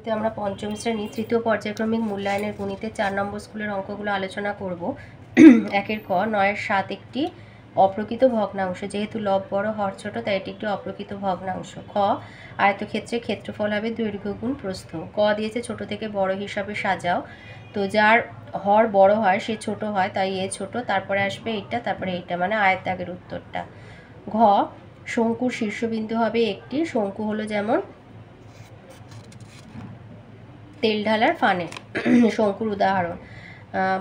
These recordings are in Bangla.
আমরা পঞ্চম শ্রেণী তৃতীয় পর্যায়ক্রমিক মূল্যায়নের গণিতে 4 নম্বর স্কুলের অঙ্কগুলো আলোচনা করব। একের ক 9-7 একটি অপ্রকৃত ভগ্নাংশ, যেহেতু লব বড় হর ছোট তাই এটি একটি অপ্রকৃত ভগ্নাংশ। খ আয়তক্ষেত্রের ক্ষেত্রফল হবে দৈর্ঘ্য গুণ প্রস্থ। ক দিয়েছে ছোট থেকে বড় হিসাবে সাজাও, তো যার হর বড় হয় সে ছোট হয়, তাই এ ছোট, তারপরে আসবে এইটা, তারপরে এইটা, মানে আয়তাগের উত্তরটা। ঘ শঙ্কুর শীর্ষবিন্দু হবে একটি, শঙ্কু হলো যেমন তেল ঢালার ফানেল শঙ্কুর উদাহরণ,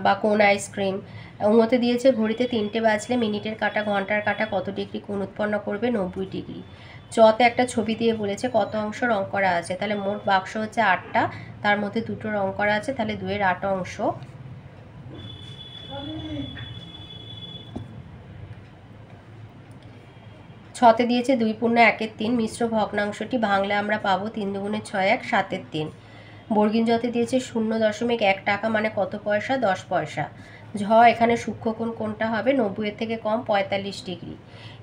বা কোন আইসক্রিম। উন্নতে দিয়েছে ঘড়িতে 3টে বাজলে মিনিটের কাঁটা ঘন্টার কাঁটা কত ডিগ্রি কোণ উৎপন্ন করবে? 90 ডিগ্রি। চতে একটা ছবি দিয়ে বলেছে কত অংশ রং করা আছে, তাহলে মোট বাক্স হচ্ছে 8টা, তার মধ্যে 2টো রং করা আছে, তাহলে 2-এর 8 অংশ। ছতে দিয়েছে 2-1-3 মিশ্র ভগ্নাংশটি ভাঙলে আমরা পাবো 3 দুগুণে 6 1 7-এর 3। বর্গিন জতে দিয়েছে 0.1 টাকা মানে কত পয়সা? 10 পয়সা। ঝ এখানে সূক্ষ্মকোণ কোনটা হবে? 90-এর থেকে কম 45 ডিগ্রি।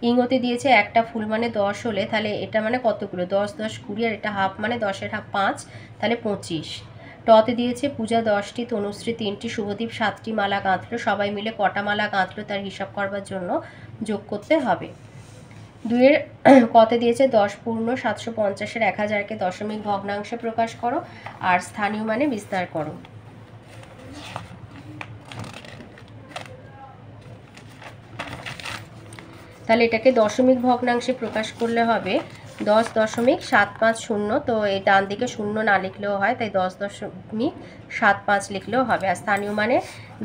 ইংতে দিয়েছে একটা ফুল মানে 10 হলে তাহলে এটা মানে কতগুলো? 10 10 20, আর এটা হাফ মানে 10-এর হাফ 5, তাহলে 25। টতে দিয়েছে পূজা 10টি, তনুশ্রী 3টি, শুভদীপ 7টি মালা গাঁথলো, সবাই মিলে কটা মালা গাঁথলো তার হিসাব করবার জন্য যোগ করতে হবে। 2-এর কতে দিয়েছে 10 পূর্ণ 750-এর 1000-কে দশমিক ভগ্নাংশে প্রকাশ করো আর স্থানীয় মানে বিস্তার করো। তাহলে এটাকে দশমিক ভগ্নাংশে প্রকাশ করলে হবে 10.750, তো এই ডান দিকে 0 না লিখলেও হয়, তাই 10.75 লিখলেও হবে। আর স্থানীয় মানে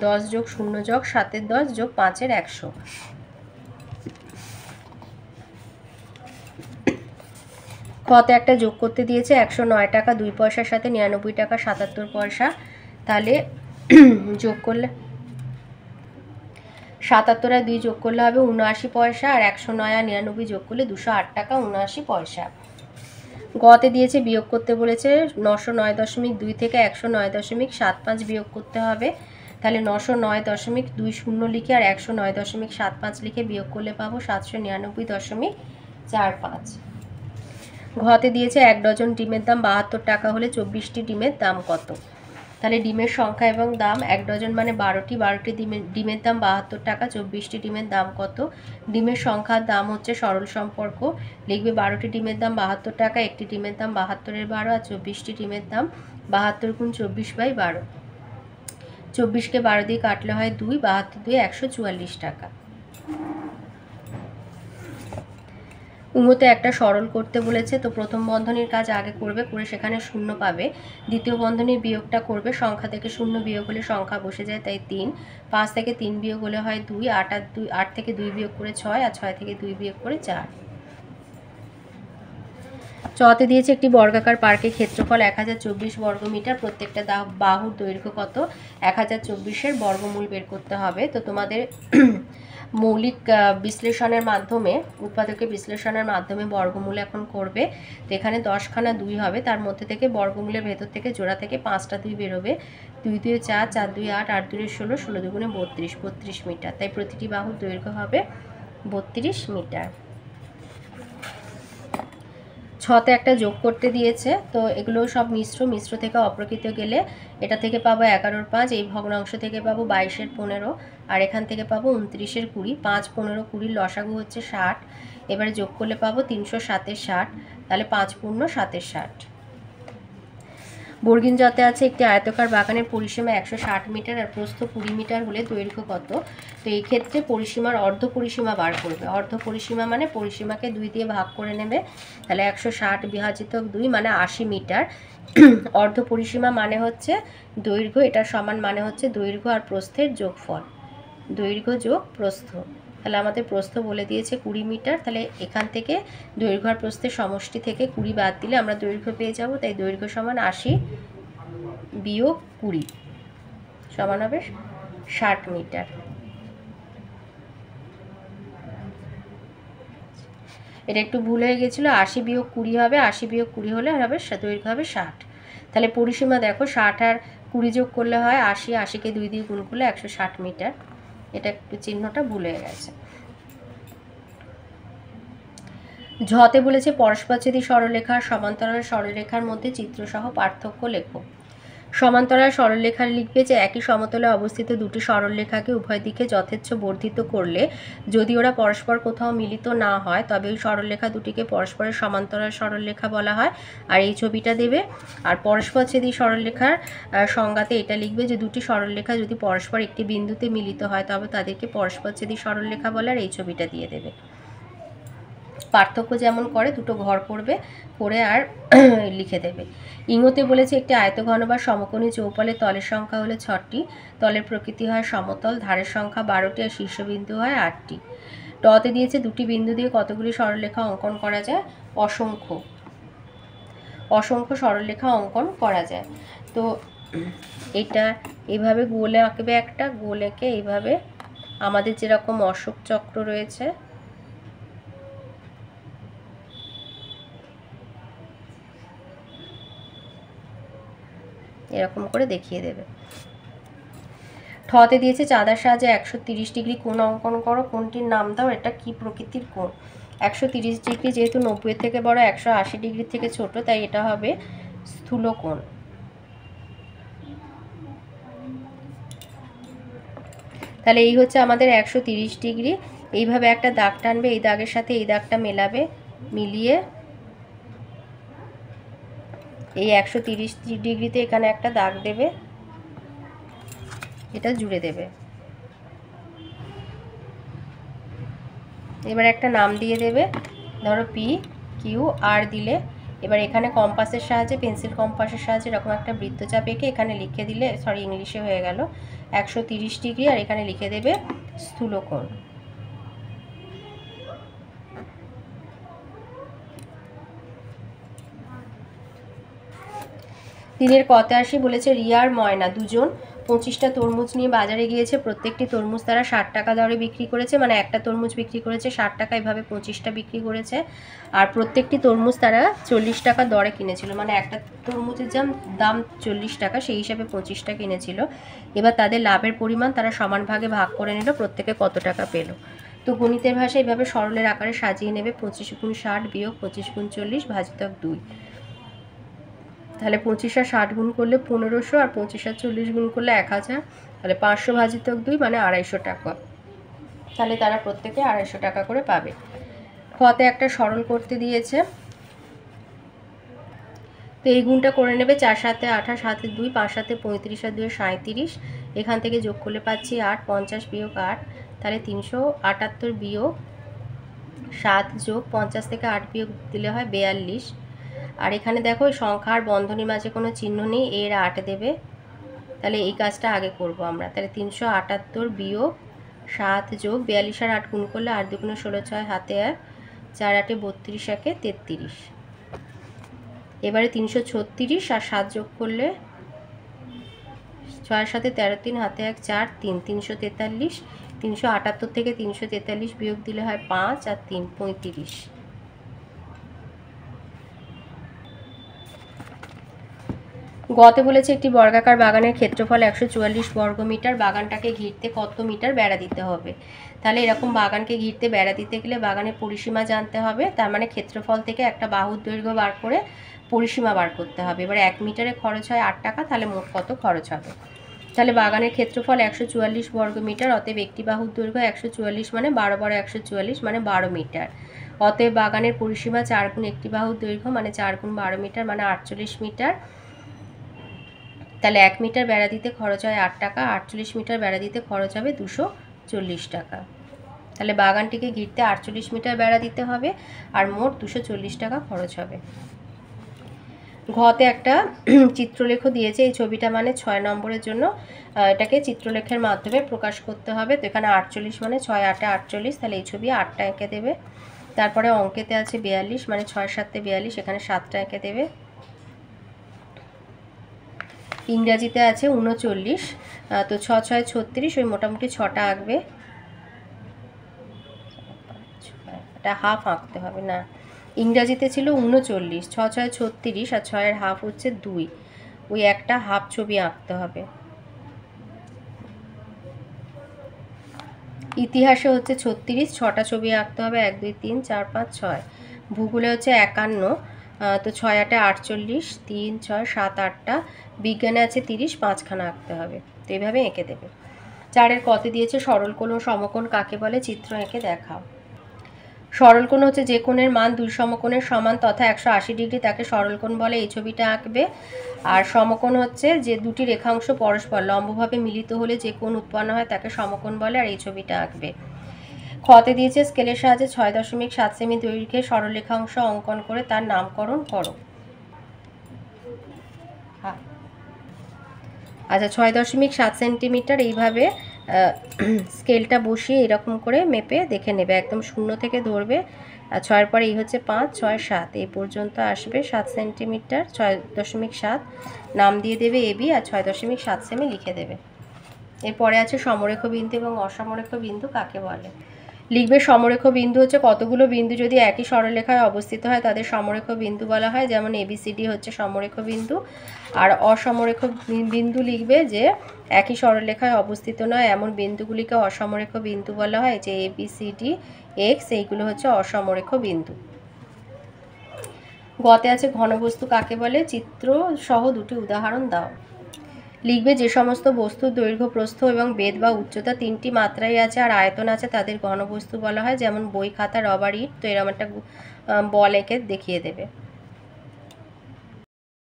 10 যোগ 0 যোগ 7-এর 10 যোগ 5-এর 100। কতে একটা যোগ করতে দিয়েছে 109 টাকা 2 পয়সার সাথে 99 টাকা 77 পয়সা, তাহলে যোগ করলে 77 আর 2 যোগ করলে হবে 79 পয়সা, আর 109 আর 99 যোগ করলে 208 টাকা 79 পয়সা। গতে দিয়েছে বিয়োগ করতে বলেছে 909.2 থেকে 109.75 বিয়োগ করতে হবে, তাহলে 909.20 লিখে আর 109.75 লিখে বিয়োগ করলে পাবো 799.45। ঘতে দিয়েছে 1 ডজন ডিমের দাম 72 টাকা হলে 24টি ডিমের দাম কত? তাহলে ডিমের সংখ্যা এবং দাম, 1 ডজন মানে 12টি, 12টি ডিমের দাম 72 টাকা, 24টি ডিমের দাম কত? ডিমের সংখ্যার দাম হচ্ছে সরল সম্পর্ক, লিখবে 12টি ডিমের দাম 72 টাকা, একটি ডিমের দাম 72-এর 12, আর 24টি ডিমের দাম 72 গুণ 24/12। 24কে 12 দিয়ে কাটলে হয় 2, 72 2 144 টাকা। উঙ্গতে একটা সরল করতে বলেছে, তো প্রথম বন্ধনীর কাজ আগে করবে, করে সেখানে 0 পাবে। দ্বিতীয় বন্ধনীর বিয়োগটা করবে, সংখ্যা থেকে 0 বিয়োগ হলে সংখ্যা বসে যায়, তাই 3। 5 থেকে 3 বিয়োগ হলে হয় 2, 8 থেকে 2 বিয়োগ করে 6, আর 6 থেকে 2 বিয়োগ করে 4। চতে দিয়েছে একটি বর্গাকার পার্কের ক্ষেত্রফল 1024 বর্গমিটার, প্রত্যেকটা বাহুর দৈর্ঘ্য কত? 1024-এর বর্গমূল বের করতে হবে। তো তোমাদের মৌলিক বিশ্লেষণের মাধ্যমে, উৎপাদকের বিশ্লেষণের মাধ্যমে বর্গমূল এখন করবে। তো এখানে 10খানা 2 হবে, তার মধ্যে থেকে বর্গমূলের ভেতর থেকে জোড়া থেকে 5টা 2 বেরোবে। 2 2 4, 4 2 8, 8 2 16, 16 2 32, 32 মিটার, তাই প্রতিটি বাহুর দৈর্ঘ্য হবে 32 মিটার। ছতে একটা যোগ করতে দিয়েছে, তো এগুলো সব মিশ্র থেকে অপ্রকৃত গেলে এটা থেকে পাবো 11-এর 5, এই ভগ্নাংশ থেকে পাবো 22-এর 15, আর এখান থেকে পাবো 29-এর 20। 5 15 20 লসাগু হচ্ছে 60, এবারে যোগ করলে পাবো 307-এর 60, তাহলে 5 পূর্ণ 7-এর 60। বর্গিন জতে আছে একটি আয়তকার বাগানের পরিসীমা 160 মিটার আর প্রস্থ 20 মিটার হলে দৈর্ঘ্য কত? তো এই ক্ষেত্রে পরিসীমার অর্ধ পরিসীমা বার করবে। অর্ধ পরিসীমা মানে পরিসীমাকে 2 দিয়ে ভাগ করে নেবে, তাহলে 160 বিভাজিত 2 মানে 80 মিটার। অর্ধ পরিসীমা মানে হচ্ছে দৈর্ঘ্য, এটা সমান মানে হচ্ছে দৈর্ঘ্য আর প্রস্থের যোগফল, দৈর্ঘ্য যোগ প্রস্থ। তাহলে আমাদের প্রস্থ বলে দিয়েছে 20 মিটার, তাহলে এখান থেকে দৈর্ঘ্য আর প্রস্থের সমষ্টি থেকে 20 বাদ দিলে আমরা দৈর্ঘ্য পেয়ে যাব, তাই দৈর্ঘ্য সমান 80 বিয়োগ 20 সমান হবে 60 মিটার। এটা একটু ভুল হয়ে গেছিলো, 80 বিয়োগ 20 হবে, 80 বিয়োগ 20 হলে হবে দৈর্ঘ্য হবে 60। তাহলে পরিসীমা দেখো 60 আর 20 যোগ করলে হয় 80, 80কে 2 দিয়ে গুণ করলে 160 মিটার। এটা একটু চিহ্নটা ভুল হয়ে গেছে। ঝতে বলেছে পরস্পরচ্ছেদী সরলরেখা আর সমান্তরাল সরলরেখার মধ্যে চিত্রসহ পার্থক্য লেখো। সমান্তরাল সরলরেখা লিখবে যে একই সমতলে অবস্থিত দুটি সরলরেখাকে উভয় দিকে যথেচ্ছ বর্ধিত করলে যদি ওরা পরস্পর কোথাও মিলিত না হয় তবে ওই সরলরেখা দুটিকে পরস্পরের সমান্তরাল সরলরেখা বলা হয়। আর এই ছবিটা দেবে। আর পরস্পরচ্ছেদী সরলরেখার সংজ্ঞাতে এটা লিখবে যে দুটি সরলরেখা যদি পরস্পর একটি বিন্দুতে মিলিত হয় তবে তাদেরকে পরস্পরচ্ছেদী সরলরেখা বলে। আর এই ছবিটা দিয়ে দেবে। পার্থক্য যেমন করে দুটো ঘর করবে, করে আর লিখে দেবে। ইংতে বলেছে একটি আয়তঘন বা সমকোণী চৌপলের তলের সংখ্যা হলো 6টি, তলের প্রকৃতি হয় সমতল, ধারের সংখ্যা 12টি আর শীর্ষবিন্দু হয় 8টি। টতে দিয়েছে দুটি বিন্দু দিয়ে কতগুলি সরলরেখা অঙ্কন করা যায়? অসংখ্য সরলরেখা অঙ্কন করা যায়। তো এটা এইভাবে গোলে আঁকবে, একটা গোল এঁকে এইভাবে আমাদের যেরকম অশোক চক্র রয়েছে এরকম করে দেখিয়ে দেবে। ঠতে দিয়েছে চাঁদার সাহায্যে 130 ডিগ্রি কোণ অঙ্কন করো, কোণটির নাম দাও। এটা কি প্রকৃতির কোণ? 130 ডিগ্রি যেহেতু 90 থেকে বড়, 180 ডিগ্রি থেকে ছোট, তাই এটা হবে স্থূল কোণ। তাহলে এই হচ্ছে আমাদের 130 ডিগ্রি। এইভাবে একটা দাগ টানবে, এই দাগের সাথে এই দাগটা মেলাবে, মিলিয়ে এই 130 ডিগ্রিতে এখানে একটা দাগ দেবে, এটা জুড়ে দেবে। এবার একটা নাম দিয়ে দেবে, ধরো পি কিউ আর দিলে। এবার এখানে কম্পাসের সাহায্যে, পেন্সিল কম্পাসের সাহায্যে এরকম একটা বৃত্তচাপ এঁকে এখানে লিখে দিলে, সরি ইংলিশে হয়ে গেল 130 ডিগ্রি, আর এখানে লিখে দেবে স্থূলকোণ। দিনের কতে আসি বলেছে রিয়া আর ময়না দুজন 25টা তরমুজ নিয়ে বাজারে গিয়েছে। প্রত্যেকটি তরমুজ তারা 60 টাকা দরে বিক্রি করেছে, মানে একটা তরমুজ বিক্রি করেছে 60 টাকা, এভাবে 25টা বিক্রি করেছে। আর প্রত্যেকটি তরমুজ তারা 40 টাকা দরে কিনেছিল, মানে একটা তরমুজের দাম 40 টাকা, সেই হিসাবে 25টা কিনেছিল। এবার তাদের লাভের পরিমাণ তারা সমান ভাগে ভাগ করে নিল, প্রত্যেকে কত টাকা পেল। তো গণিতের ভাষায় এইভাবে সরলের আকারে সাজিয়ে নেবে। 25 গুণ 60 বিয়োগ 25 গুণ 40 ভাজিতক 2। তাহলে 25 আর 60 গুণ করলে 1500, আর 25 আর 40 গুণ করলে 1000, তাহলে 500 ভাজিতক 2 মানে 250 টাকা। তাহলে তারা প্রত্যেকে 250 টাকা করে পাবে। খতে একটা সরল করতে দিয়েছে, তো এই গুণটা করে নেবে। 4 7 28, 7 2, 5 7 35 আর 2 37। এখান থেকে যোগ করলে পাচ্ছি 8, 50 বিয়োগ 8, তাহলে 378 বিয়োগ 7 যোগ 50 থেকে 8 বিয়োগ দিলে হয় 42। আর এখানে দেখো সংখ্যা আর বন্ধনীর মাঝে কোনো চিহ্ন নেই, এর 8 দেবে। তাহলে এই কাজটা আগে করব আমরা। তাহলে 378 বিয়োগ 7 যোগ 42 আর 8 গুণ করলে 8 দুগুণে 16, 6 হাতে 1, 4 8 32, 1 33। এবারে 336 আর 7 যোগ করলে 6 7 13, 3 হাতে 1, 4 3, 343। 378 থেকে 343 বিয়োগ দিলে হয় 5 আর 3 35। গতে বলেছে একটি বর্গাকার বাগানের ক্ষেত্রফল 144 বর্গমিটার, বাগানটাকে ঘিরতে কত মিটার বেড়া দিতে হবে? তাহলে এরকম বাগানকে ঘিরতে বেড়া দিতে গেলে বাগানের পরিসীমা জানতে হবে, তার মানে ক্ষেত্রফল থেকে একটা বাহুর দৈর্ঘ্য বার করে পরিসীমা বার করতে হবে। এবার 1 মিটারে খরচ হয় 8 টাকা, তাহলে মোট কত খরচ হবে? তাহলে বাগানের ক্ষেত্রফল 144 বর্গমিটার, অতএব একটি বাহুর দৈর্ঘ্য 144 মানে 12 12 144 মানে 12 মিটার। অতএব বাগানের পরিসীমা 4 গুণ একটি বাহুর দৈর্ঘ্য মানে 4 গুণ 12 মিটার মানে 48 মিটার। তাহলে 1 মিটার বেড়া দিতে খরচ হয় 8 টাকা, 48 মিটার বেড়া দিতে খরচ হবে 240 টাকা। তাহলে বাগানটিকে ঘিরতে 48 মিটার বেড়া দিতে হবে আর মোট 240 টাকা খরচ হবে। ঘতে একটা চিত্রলেখ দিয়েছে, এই ছবিটা মানে 6 নম্বরের জন্য এটাকে চিত্রলেখের মাধ্যমে প্রকাশ করতে হবে। তো এখানে 48 মানে 6 8 48, তাহলে এই ছবি 8টা এঁকে দেবে। তারপরে অঙ্কেতে আছে 42 মানে 6 7 42, এখানে 7টা এঁকে দেবে। ইংরাজিতে আছে 39, তো 6 6 36, ওই মোটামুটি 6টা আঁকবে। এটা হাফ আঁকতে হবে না, ইংরাজিতে ছিল 39, 6 6 36 আর 6-এর হাফ হচ্ছে 2, ওই একটা হাফ ছবি আঁকতে হবে। ইতিহাসে হচ্ছে 36, 6টা ছবি আঁকতে হবে, 1 2 3 4 5 6। ভূগোলে হচ্ছে 51, তো 6 8 48, 3 6 7 8টা, বিজ্ঞানে আছে 30, 5খানা আঁকতে হবে। তো এইভাবে এঁকে দেবে। 4 কতে দিয়েছে সরলকোণ ও সমকোণ কাকে বলে, চিত্র এঁকে দেখাও। সরলকোণ হচ্ছে যে কোণের মান দুই সমকোণের সমান তথা 180 ডিগ্রি, তাকে সরলকোণ বলে। এই ছবিটা আঁকবে। আর সমকোণ হচ্ছে যে দুটি রেখাংশ পরস্পর লম্বভাবে মিলিত হলে যে কোণ উৎপন্ন হয় তাকে সমকোণ বলে। আর এই ছবিটা আঁকবে। খতে দিয়েছে স্কেলের সাহায্যে 6.7 সেমি দৈর্ঘ্যের সরলরেখাংশ অঙ্কন করে তার নামকরণ করো। আচ্ছা, 6.7 সেন্টিমিটার এইভাবে স্কেলটা বসিয়ে এরকম করে মেপে দেখে নেবে, একদম শূন্য থেকে ধরবে। আর 6-এর পরে এই হচ্ছে 5, 6, 7 এই পর্যন্ত আসবে 7 সেন্টিমিটার, 6.7 নাম দিয়ে দেবে এবি, আর 6.7 সেমি লিখে দেবে। এরপরে আছে সমরেখ বিন্দু এবং অসমরেখ বিন্দু কাকে বলে। লিখবে সমরেখ বিন্দু হচ্ছে কতগুলো বিন্দু যদি একই সরলরেখায় অবস্থিত হয় তাদের সমরেখ বিন্দু বলা হয়, যেমন এবিসিডি হচ্ছে সমরেখ বিন্দু। আর অসমরেখ বিন্দু লিখবে যে একই সরলরেখায় অবস্থিত নয় এমন বিন্দুগুলিকে অসমরেখ বিন্দু বলা হয়, যে এবিসিডি এক্স এইগুলো হচ্ছে অসমরেখ বিন্দু। গতে আছে ঘনবস্তু কাকে বলে, চিত্র সহ দুটি উদাহরণ দাও। লিখবে যে সমস্ত বস্তুর দৈর্ঘ্য, প্রস্থ এবং বেধ বা উচ্চতা 3টি মাত্রায় আছে আর আয়তন আছে তাদের ঘনবস্তু বলা হয়, যেমন বই, খাতা, রবার, ইট। তো এরকম একটা বল এঁকে দেখিয়ে দেবে।